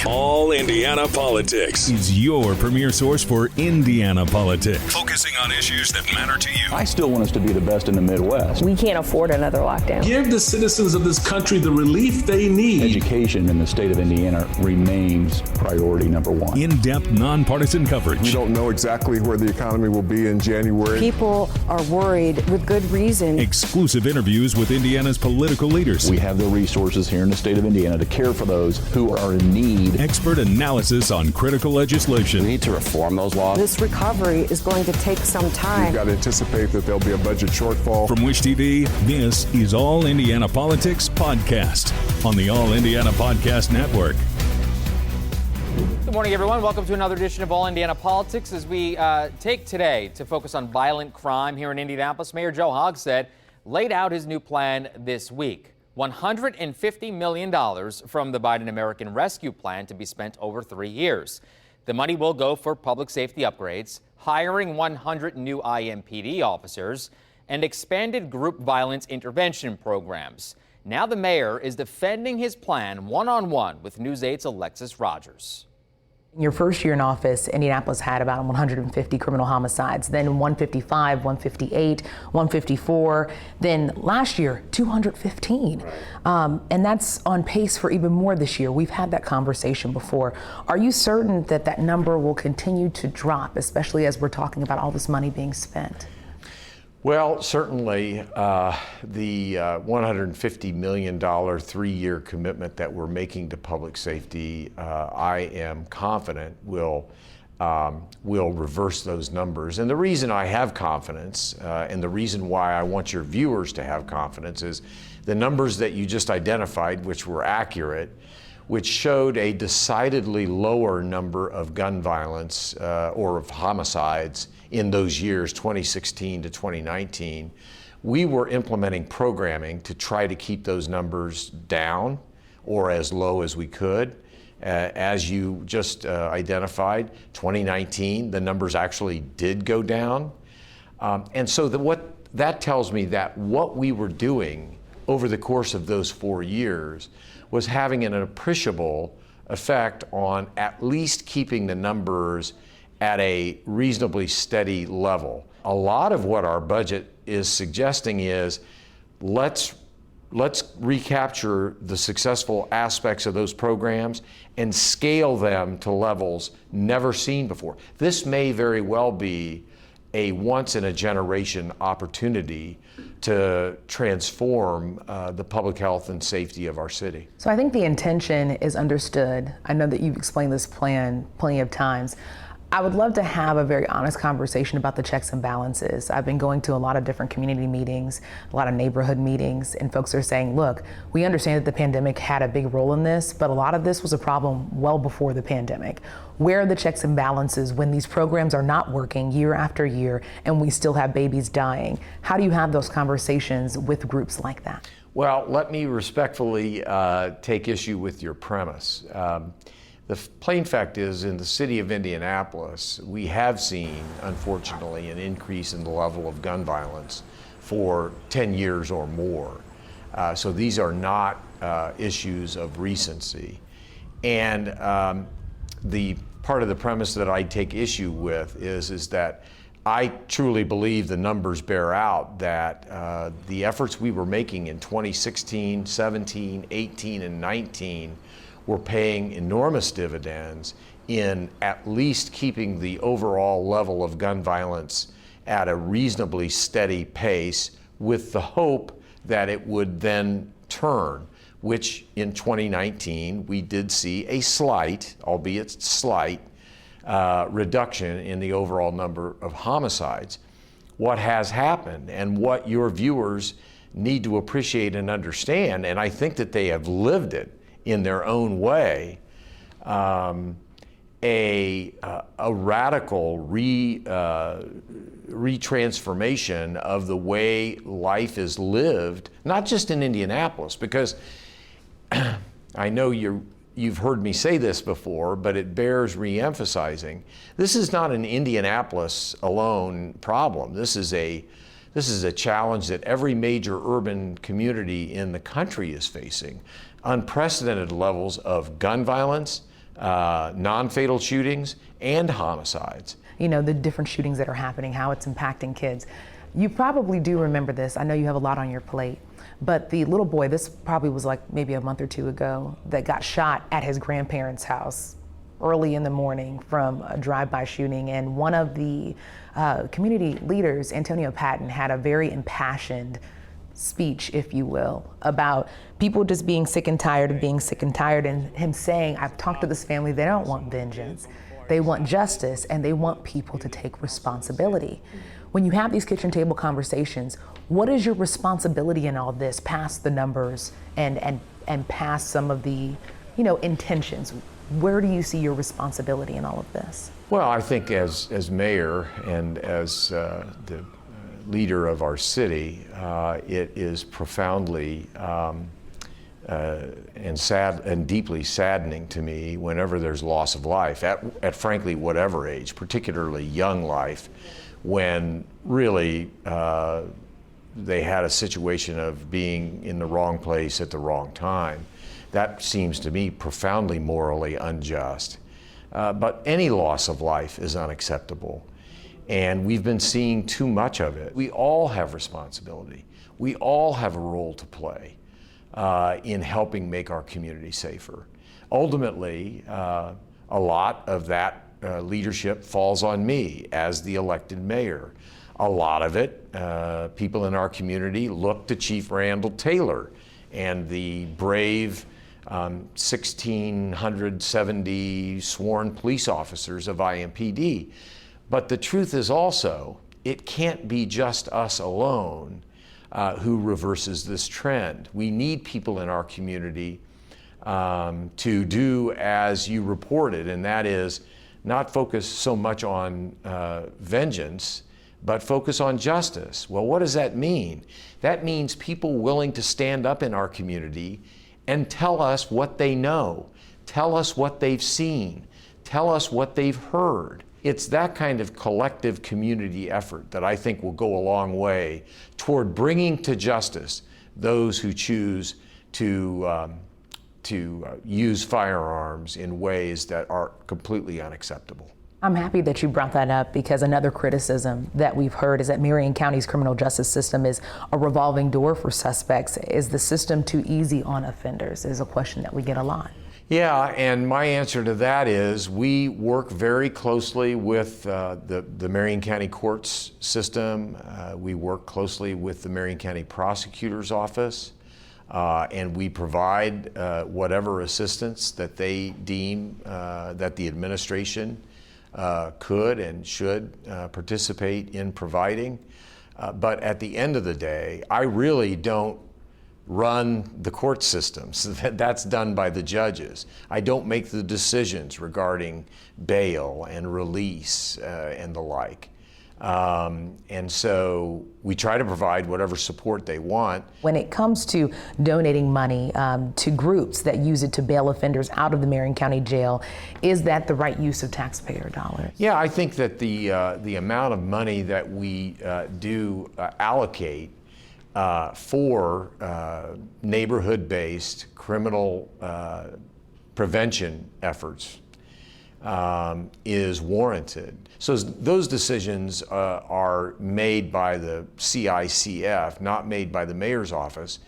All Indiana Politics is your premier source for Indiana politics, focusing on issues that matter to you. I still want us to be the best in the Midwest. We can't afford another lockdown. Give the citizens of this country the relief they need. Education in the state of Indiana remains priority number one. In-depth, nonpartisan coverage. We don't know exactly where the economy will be in January. People are worried with good reason. Exclusive interviews with Indiana's political leaders. We have the resources here in the state of Indiana to care for those who are in need. Expert analysis on critical legislation. We need to reform those laws. This recovery is going to take some time. We've got to anticipate that there'll be a budget shortfall. From Wish TV, this is All Indiana Politics Podcast on the All Indiana Podcast Network. Good morning, everyone. Welcome to another edition of All Indiana Politics. As we take today to focus on violent crime here in Indianapolis, Mayor Joe Hogsett laid out his new plan this week. $150 million from the Biden American Rescue Plan to be spent over 3 years. The money will go for public safety upgrades, hiring 100 new IMPD officers, and expanded group violence intervention programs. Now the mayor is defending his plan one-on-one with News 8's Alexis Rogers. Your first year in office, Indianapolis had about 150 criminal homicides, then 155, 158, 154, then last year, 215. And that's on pace for even more this year. We've had that conversation before. Are you certain that that number will continue to drop, especially as we're talking about all this money being spent? Well, certainly the $150 million 3-year commitment that we're making to public safety, I am confident will reverse those numbers. And the reason I have confidence and the reason why I want your viewers to have confidence is the numbers that you just identified, which were accurate, which showed a decidedly lower number of gun violence or of homicides in those years, 2016 to 2019. We were implementing programming to try to keep those numbers down or as low as we could. As you just identified, 2019, the numbers actually did go down. And so what that tells me that what we were doing over the course of those 4 years was having an appreciable effect on at least keeping the numbers at a reasonably steady level. A lot of what our budget is suggesting is let's recapture the successful aspects of those programs and scale them to levels never seen before. This may very well be a once-in-a-generation opportunity to transform the public health and safety of our city. So I think the intention is understood. I know that you've explained this plan plenty of times. I would love to have a very honest conversation about the checks and balances. I've been going to a lot of different community meetings, a lot of neighborhood meetings, and folks are saying, look, we understand that the pandemic had a big role in this, but a lot of this was a problem well before the pandemic. Where are the checks and balances when these programs are not working year after year and we still have babies dying? How do you have those conversations with groups like that? Well, let me respectfully take issue with your premise. The plain fact is, in the city of Indianapolis, we have seen, unfortunately, an increase in the level of gun violence for 10 years or more. So these are not issues of recency. And the part of the premise that I take issue with is that I truly believe the numbers bear out that the efforts we were making in 2016, 17, 18, and 19 were paying enormous dividends in at least keeping the overall level of gun violence at a reasonably steady pace, with the hope that it would then turn, which in 2019 we did see a slight, albeit slight, reduction in the overall number of homicides. What has happened and what your viewers need to appreciate and understand, and I think that they have lived it in their own way, a radical retransformation of the way life is lived, not just in Indianapolis, because I know you've heard me say this before, but it bears reemphasizing. This is not an Indianapolis alone problem. This is a challenge that every major urban community in the country is facing. Unprecedented levels of gun violence, non-fatal shootings and homicides. You know, the different shootings that are happening, how it's impacting kids. You probably do remember this. I know you have a lot on your plate, but the little boy, this probably was like maybe a month or two ago, that got shot at his grandparents' house early in the morning from a drive-by shooting. And one of the community leaders, Antonio Patton, had a very impassioned speech, if you will, about people just being sick and tired of being sick and tired, and him saying, I've talked to this family, they don't want vengeance. They want justice, and they want people to take responsibility. When you have these kitchen table conversations, what is your responsibility in all this, past the numbers and past some of the, intentions? Where do you see your responsibility in all of this? Well, I think as mayor and as the leader of our city, it is profoundly and sad and deeply saddening to me whenever there's loss of life at frankly whatever age, particularly young life, when really they had a situation of being in the wrong place at the wrong time. That seems to me profoundly morally unjust. But any loss of life is unacceptable. And we've been seeing too much of it. We all have responsibility. We all have a role to play in helping make our community safer. Ultimately, a lot of that leadership falls on me as the elected mayor. A lot of it, people in our community look to Chief Randall Taylor and the brave 1,670 sworn police officers of IMPD. But the truth is also, it can't be just us alone who reverses this trend. We need people in our community to do as you reported, and that is not focus so much on vengeance, but focus on justice. Well, what does that mean? That means people willing to stand up in our community and tell us what they know, tell us what they've seen, tell us what they've heard. It's that kind of collective community effort that I think will go a long way toward bringing to justice those who choose to use firearms in ways that are completely unacceptable. I'm happy that you brought that up, because another criticism that we've heard is that Marion County's criminal justice system is a revolving door for suspects. Is the system too easy on offenders? Is a question that we get a lot. Yeah, and my answer to that is we work very closely with the Marion County courts system. We work closely with the Marion County prosecutor's office, and we provide whatever assistance that they deem that the administration could and should participate in providing. But at the end of the day, I really don't run the court systems. That's done by the judges. I don't make the decisions regarding bail and release and the like. And so we try to provide whatever support they want. When it comes to donating money to groups that use it to bail offenders out of the Marion County Jail, is that the right use of taxpayer dollars? Yeah, I think that the amount of money that we do allocate for neighborhood-based criminal prevention efforts is warranted. So those decisions are made by the CICF, not made by the mayor's office.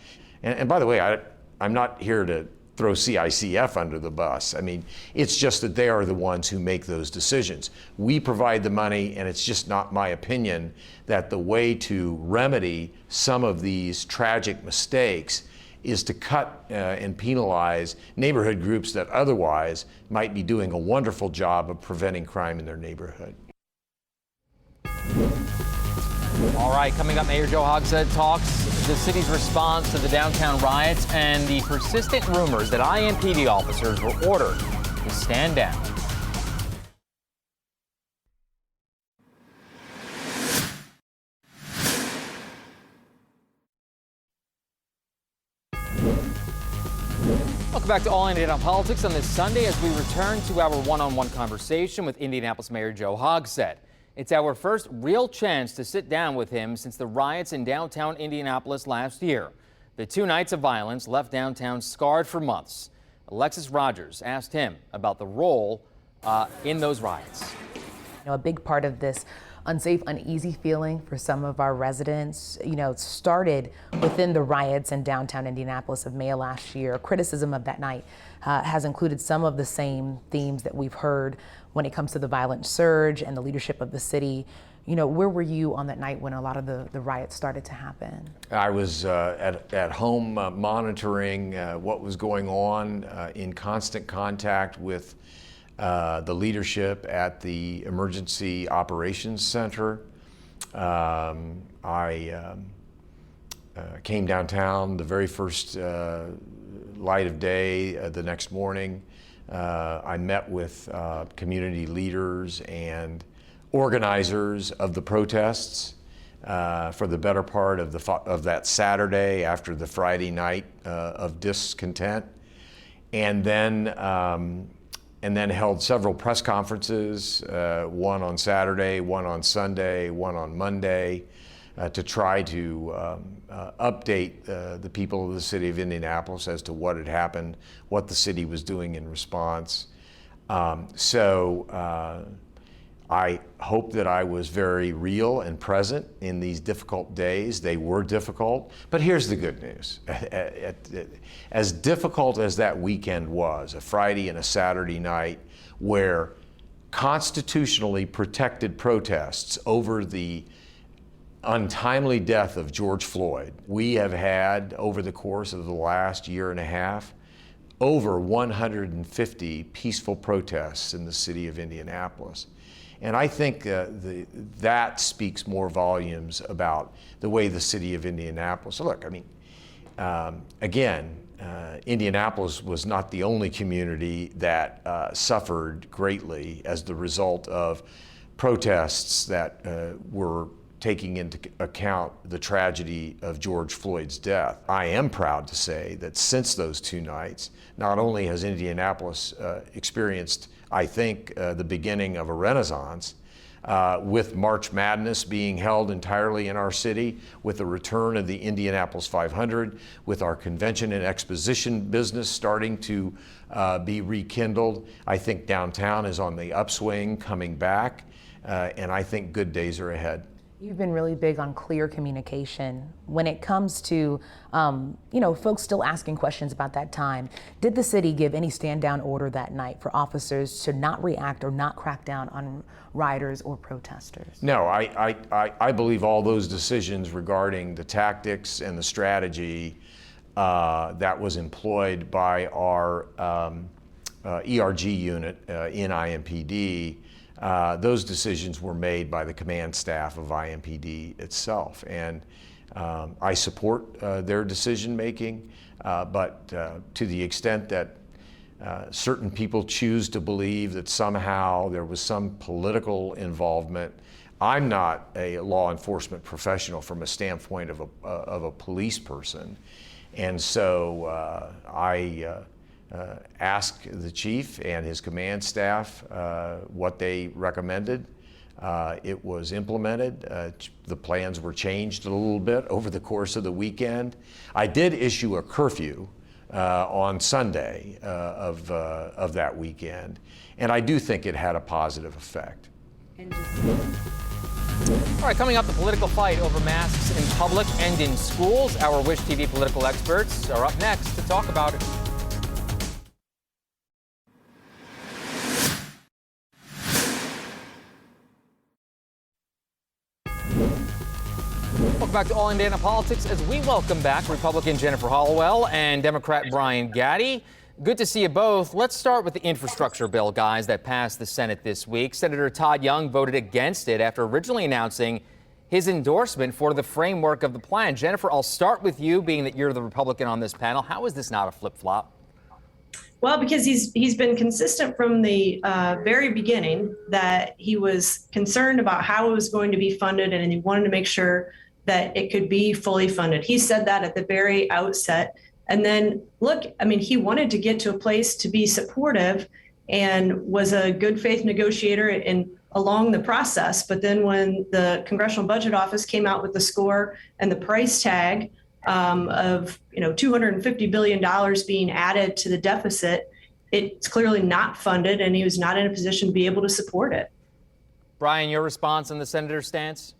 And by the way, I'm not here to throw CICF under the bus. I mean, it's just that they are the ones who make those decisions. We provide the money, and it's just not my opinion that the way to remedy some of these tragic mistakes is to cut and penalize neighborhood groups that otherwise might be doing a wonderful job of preventing crime in their neighborhood. All right, coming up, Mayor Joe Hogsett talks the city's response to the downtown riots and the persistent rumors that IMPD officers were ordered to stand down. Welcome back to All Indiana Politics on this Sunday as we return to our one-on-one conversation with Indianapolis Mayor Joe Hogsett. It's our first real chance to sit down with him since the riots in downtown Indianapolis last year. The 2 nights of violence left downtown scarred for months. Alexis Rogers asked him about the role in those riots. A big part of this unsafe, uneasy feeling for some of our residents, started within the riots in downtown Indianapolis of May of last year. Criticism of that night has included some of the same themes that we've heard when it comes to the violent surge and the leadership of the city. Where were you on that night when a lot of the riots started to happen? I was at home monitoring what was going on, in constant contact with the leadership at the Emergency Operations Center. I came downtown the very first light of day the next morning. I met with community leaders and organizers of the protests for the better part of that Saturday after the Friday night of discontent, and then held several press conferences, one on Saturday, one on Sunday, one on Monday, to try to update the people of the city of Indianapolis as to what had happened, what the city was doing in response. I hope that I was very real and present in these difficult days. They were difficult, but here's the good news. As difficult as that weekend was, a Friday and a Saturday night, where constitutionally protected protests over the untimely death of George Floyd, we have had, over the course of the last year and a half, over 150 peaceful protests in the city of Indianapolis. And I think that speaks more volumes about the way the city of Indianapolis. Look, I mean, Indianapolis was not the only community that suffered greatly as the result of protests that were taking into account the tragedy of George Floyd's death. I am proud to say that since those two nights, not only has Indianapolis experienced, I think, the beginning of a renaissance, with March Madness being held entirely in our city, with the return of the Indianapolis 500, with our convention and exposition business starting to be rekindled. I think downtown is on the upswing, coming back, and I think good days are ahead. You've been really big on clear communication. When it comes to, folks still asking questions about that time, did the city give any stand-down order that night for officers to not react or not crack down on rioters or protesters? No, I believe all those decisions regarding the tactics and the strategy that was employed by our ERG unit in IMPD, those decisions were made by the command staff of IMPD itself. And I support their decision making, but to the extent that certain people choose to believe that somehow there was some political involvement, I'm not a law enforcement professional from a standpoint of a police person. And so I asked the chief and his command staff what they recommended. It was implemented. The plans were changed a little bit over the course of the weekend. I did issue a curfew on Sunday of that weekend, and I do think it had a positive effect. All right, coming up, the political fight over masks in public and in schools. Our Wish TV political experts are up next to talk about it. Welcome back to All Indiana Politics as we welcome back Republican Jennifer Hallowell and Democrat Brian Gaddy. Good to see you both. Let's start with the infrastructure bill, guys, that passed the Senate this week. Senator Todd Young voted against it after originally announcing his endorsement for the framework of the plan. Jennifer, I'll start with you, being that you're the Republican on this panel. How is this not a flip-flop? Well, because he's been consistent from the very beginning that he was concerned about how it was going to be funded, and he wanted to make sure that it could be fully funded. He said that at the very outset. And then, look, I mean, he wanted to get to a place to be supportive and was a good faith negotiator along the process. But then when the Congressional Budget Office came out with the score and the price tag of $250 billion being added to the deficit, it's clearly not funded, and he was not in a position to be able to support it. Brian, your response on the senator's stance?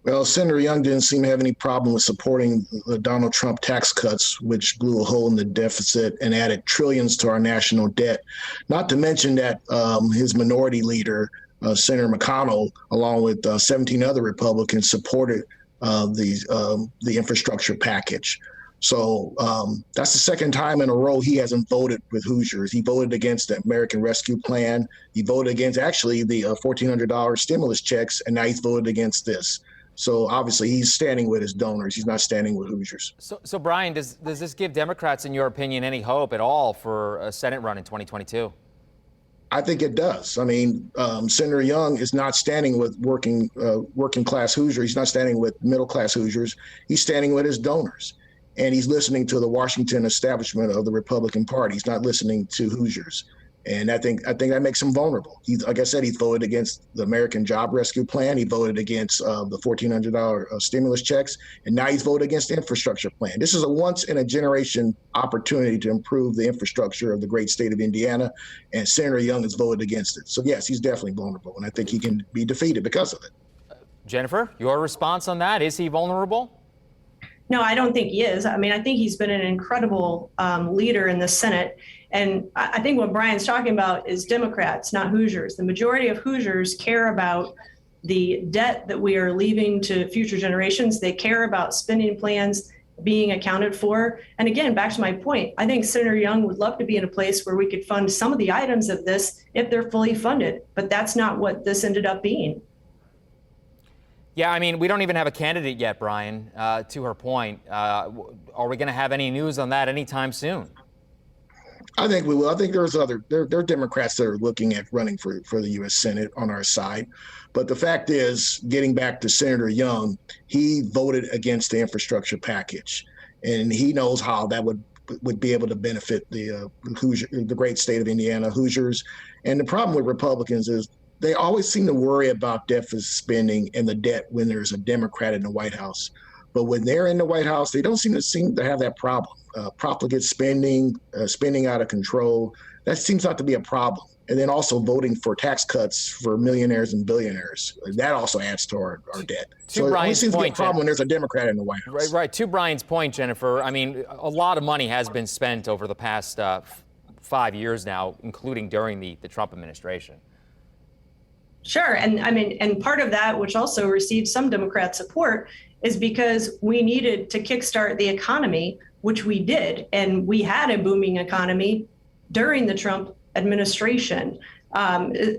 Well, Senator Young didn't seem to have any problem with supporting the Donald Trump tax cuts, which blew a hole in the deficit and added trillions to our national debt. Not to mention that his minority leader, Senator McConnell, along with 17 other Republicans, supported the infrastructure package. So that's the second time in a row he hasn't voted with Hoosiers. He voted against the American Rescue Plan. He voted against actually the $1,400 stimulus checks, and now he's voted against this. So obviously he's standing with his donors. He's not standing with Hoosiers. So Brian, does this give Democrats, in your opinion, any hope at all for a Senate run in 2022? I think it does. I mean, Senator Young is not standing with working class Hoosiers. He's not standing with middle class Hoosiers. He's standing with his donors. And he's listening to the Washington establishment of the Republican Party. He's not listening to Hoosiers. And I think that makes him vulnerable. Like I said, he voted against the American Job Rescue Plan. He voted against the $1,400 stimulus checks. And now he's voted against the infrastructure plan. This is a once in a generation opportunity to improve the infrastructure of the great state of Indiana. And Senator Young has voted against it. So yes, he's definitely vulnerable. And I think he can be defeated because of it. Jennifer, your response on that? Is he vulnerable? No, I don't think he is. I mean, I think he's been an incredible leader in the Senate. And I think what Brian's talking about is Democrats, not Hoosiers. The majority of Hoosiers care about the debt that we are leaving to future generations. They care about spending plans being accounted for. And again, back to my point, I think Senator Young would love to be in a place where we could fund some of the items of this if they're fully funded. But that's not what this ended up being. Yeah, I mean, we don't even have a candidate yet, Brian, to her point. Are we going to have any news on that anytime soon? I think we will. I think there are Democrats that are looking at running for the U.S. Senate on our side. But the fact is, getting back to Senator Young, he voted against the infrastructure package. And he knows how that would be able to benefit the great state of Indiana, Hoosiers. And the problem with Republicans is they always seem to worry about deficit spending and the debt when there's a Democrat in the White House. But when they're in the White House, they don't seem to have that problem. Profligate spending, spending out of control, that seems not to be a problem. And then also voting for tax cuts for millionaires and billionaires. That also adds to our debt. So it only seems to be a problem when there's a Democrat in the White House. Right. To Brian's point, Jennifer, I mean, a lot of money has been spent over the past 5 years now, including during the Trump administration. Sure. And I mean, and part of that, which also received some Democrat support, is because we needed to kickstart the economy, which we did. And we had a booming economy during the Trump administration.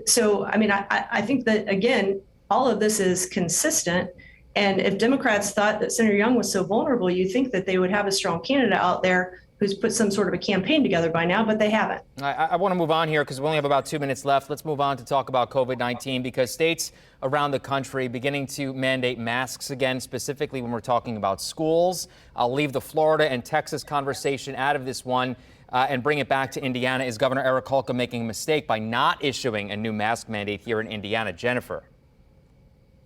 So, I mean, I think that, again, all of this is consistent. And if Democrats thought that Senator Young was so vulnerable, you think that they would have a strong candidate out there who's put some sort of a campaign together by now, but they haven't. I want to move on here because we only have about 2 minutes left. Let's move on to talk about COVID-19 because states around the country beginning to mandate masks again, specifically when we're talking about schools. I'll leave the Florida and Texas conversation out of this one and bring it back to Indiana. Is Governor Eric Holcomb making a mistake by not issuing a new mask mandate here in Indiana? Jennifer.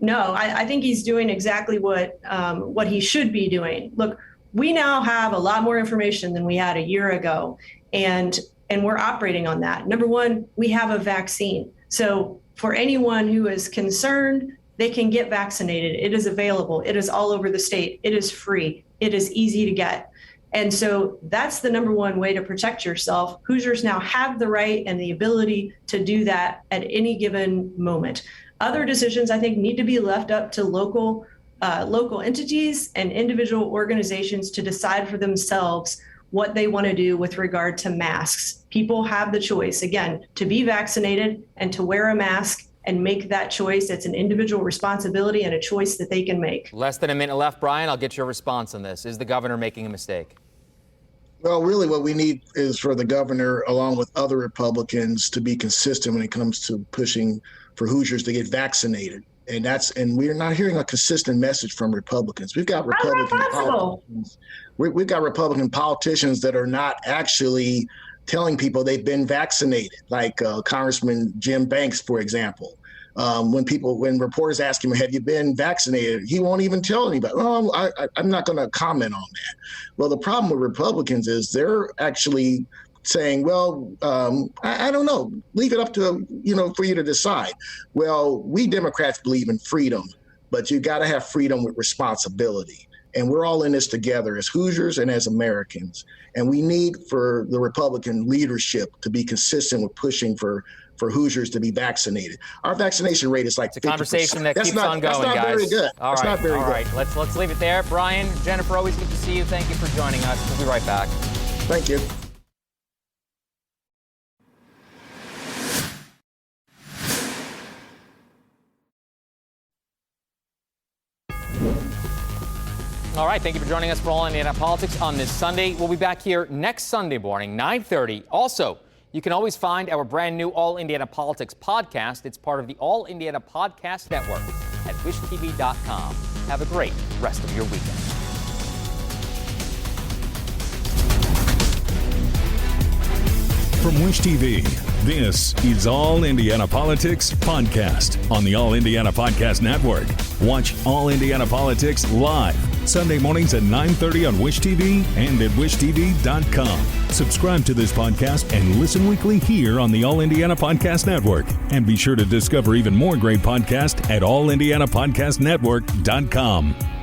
No, I think he's doing exactly what he should be doing. Look, we now have a lot more information than we had a year ago, and we're operating on that. Number one, we have a vaccine. So for anyone who is concerned, they can get vaccinated. It is available. It is all over the state. It is free. It is easy to get. And so that's the number one way to protect yourself. Hoosiers now have the right and the ability to do that at any given moment. Other decisions, I think, need to be left up to local entities and individual organizations to decide for themselves what they want to do with regard to masks. People have the choice, again, to be vaccinated and to wear a mask and make that choice. It's an individual responsibility and a choice that they can make. Less than a minute left. Brian, I'll get your response on this. Is the governor making a mistake? Well, really what we need is for the governor, along with other Republicans, to be consistent when it comes to pushing for Hoosiers to get vaccinated. And we're not hearing a consistent message from Republicans. We've got Republican politicians. We've got Republican politicians that are not actually telling people they've been vaccinated, like Congressman Jim Banks, for example. When reporters ask him, have you been vaccinated? He won't even tell anybody. Oh, I'm not going to comment on that. Well, the problem with Republicans is they're actually saying, well, I don't know, leave it up to, for you to decide. Well, we Democrats believe in freedom, but you got to have freedom with responsibility. And we're all in this together as Hoosiers and as Americans. And we need for the Republican leadership to be consistent with pushing for Hoosiers to be vaccinated. Our vaccination rate is like 50%. It's a conversation that keeps on going, guys. That's not very good. All right. Let's leave it there. Brian, Jennifer, always good to see you. Thank you for joining us. We'll be right back. Thank you. All right, thank you for joining us for All Indiana Politics on this Sunday. We'll be back here next Sunday morning, 9:30. Also, you can always find our brand new All Indiana Politics podcast. It's part of the All Indiana Podcast Network at wishtv.com. Have a great rest of your weekend. From Wish TV, this is All Indiana Politics Podcast on the All Indiana Podcast Network. Watch All Indiana Politics live Sunday mornings at 9:30 on Wish TV and at wishtv.com. Subscribe to this podcast and listen weekly here on the All Indiana Podcast Network. And be sure to discover even more great podcasts at allindianapodcastnetwork.com.